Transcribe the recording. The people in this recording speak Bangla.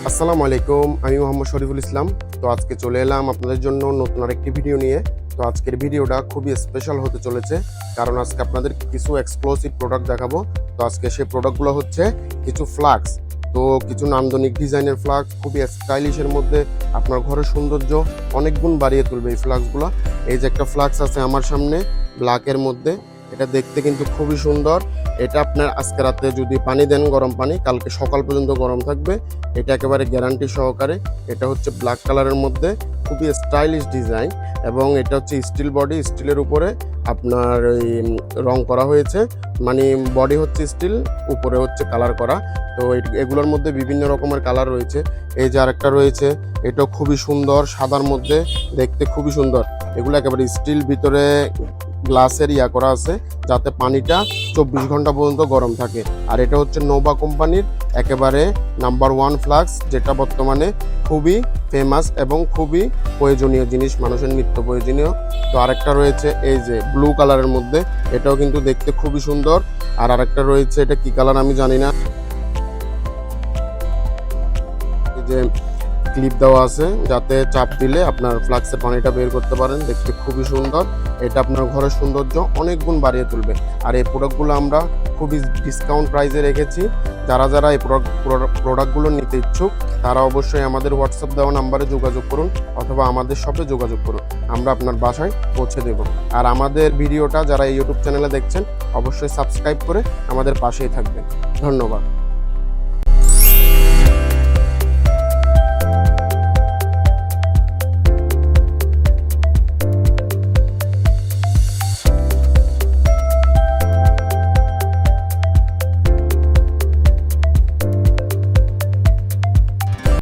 আসসালামু আলাইকুম, আমি মোহাম্মদ শরীফুল ইসলাম। তো আজকে চলে এলাম আপনাদের জন্য নতুন আরেকটি ভিডিও নিয়ে। তো আজকের ভিডিওটা খুবই স্পেশাল হতে চলেছে, কারণ আজকে আপনাদের কিছু এক্সক্লুসিভ প্রোডাক্ট দেখাবো। তো আজকে সেই প্রোডাক্টগুলো হচ্ছে কিছু ফ্লাক্স, তো কিছু নান্দনিক ডিজাইনের ফ্লাক্স, খুবই স্টাইলিশের মধ্যে আপনার ঘরের সৌন্দর্য অনেক গুণ বাড়িয়ে তুলবে এই ফ্লাক্সগুলো। এই যে একটা ফ্লাক্স আছে আমার সামনে ব্ল্যাকের মধ্যে, এটা দেখতে কিন্তু খুবই সুন্দর। এটা আপনার আজকে রাতে যদি পানি দেন, গরম পানি, কালকে সকাল পর্যন্ত গরম থাকবে। এটা একেবারে গ্যারান্টি সহকারে। এটা হচ্ছে ব্ল্যাক কালারের মধ্যে, খুবই স্টাইলিশ ডিজাইন, এবং এটা হচ্ছে স্টিল বডি, স্টিলের উপরে আপনার ওই রং করা হয়েছে, মানে বডি হচ্ছে স্টিল, উপরে হচ্ছে কালার করা। তো এগুলোর মধ্যে বিভিন্ন রকমের কালার রয়েছে। এই যে আরেকটা রয়েছে, এটাও খুবই সুন্দর, সাদার মধ্যে, দেখতে খুবই সুন্দর। এগুলো একেবারে স্টিল, ভিতরে গ্লাসের করা আছে যাতে পানিটা 24 ঘন্টা পর্যন্ত গরম থাকে। আর এটা হচ্ছে নোভা কোম্পানির একেবারে নাম্বার 1 ফ্লাক্স, যেটা বর্তমানে খুবই ফেমাস এবং খুবই প্রয়োজনীয় জিনিস, মানুষের নিত্য প্রয়োজনীয়। তো আরেকটা রয়েছে এই যে ব্লু কালারের মধ্যে, এটাও কিন্তু দেখতে খুবই সুন্দর। আর আরেকটা রয়েছে, এটা কি কালার আমি জানি না, এই যে ক্লিপ দেওয়া আছে যাতে চাপ দিলে আপনার ফ্লাক্সের পানিটা বের করতে পারেন, দেখতে খুবই সুন্দর। এটা আপনার ঘরের সৌন্দর্য অনেক গুণ বাড়িয়ে তুলবে। আর এই প্রোডাক্টগুলো আমরা খুবই ডিসকাউন্ট প্রাইসে রেখেছি। যারা যারা এই প্রোডাক্টগুলো নিতে ইচ্ছুক তারা অবশ্যই আমাদের হোয়াটসঅ্যাপ দেওয়া নাম্বারে যোগাযোগ করুন, অথবা আমাদের শপে যোগাযোগ করুন, আমরা আপনার বাসায় পৌঁছে দেব। আর আমাদের ভিডিওটা যারা ইউটিউব চ্যানেলে দেখছেন অবশ্যই সাবস্ক্রাইব করে আমাদের পাশেই থাকবেন। ধন্যবাদ।